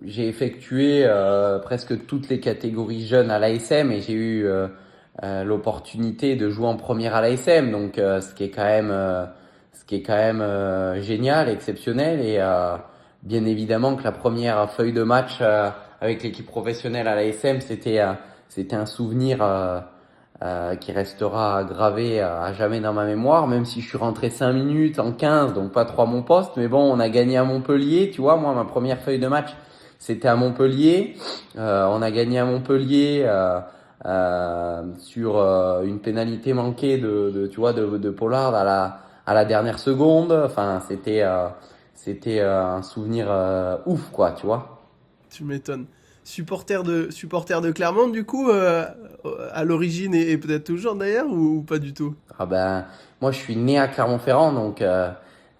j'ai effectué presque toutes les catégories jeunes à l'ASM et j'ai eu l'opportunité de jouer en première à l'ASM, donc ce qui est quand même génial, exceptionnel et bien évidemment que la première feuille de match avec l'équipe professionnelle à l'ASM, c'était un souvenir qui restera gravé à jamais dans ma mémoire, même si je suis rentré 5 minutes en 15, donc pas trop à mon poste, mais bon, on a gagné à Montpellier, tu vois, moi ma première feuille de match, c'était à Montpellier, on a gagné à Montpellier sur une pénalité manquée tu vois, de Pollard à la dernière seconde, enfin c'était un souvenir ouf quoi, tu vois. Tu m'étonnes. Supporter de Clermont, du coup, à l'origine et peut-être toujours d'ailleurs, ou pas du tout? Ah ben, moi, je suis né à Clermont-Ferrand, donc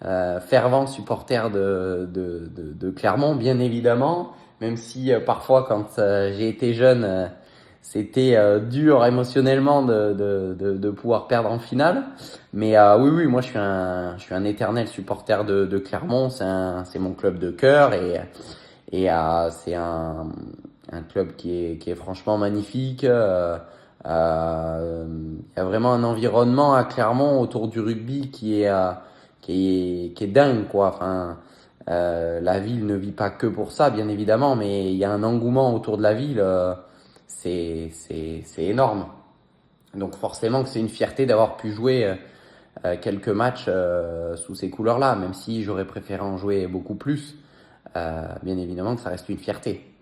fervent supporter de Clermont, bien évidemment. Même si parfois, quand j'ai été jeune, c'était dur émotionnellement de pouvoir perdre en finale. Mais oui, oui, moi, je suis un éternel supporter de Clermont. C'est mon club de cœur et c'est un club qui est franchement magnifique. Il y a vraiment un environnement à Clermont autour du rugby qui est dingue, quoi. Enfin, la ville ne vit pas que pour ça, bien évidemment, mais il y a un engouement autour de la ville, c'est énorme. Donc forcément que c'est une fierté d'avoir pu jouer quelques matchs sous ces couleurs-là, même si j'aurais préféré en jouer beaucoup plus. Bien évidemment que ça reste une fierté.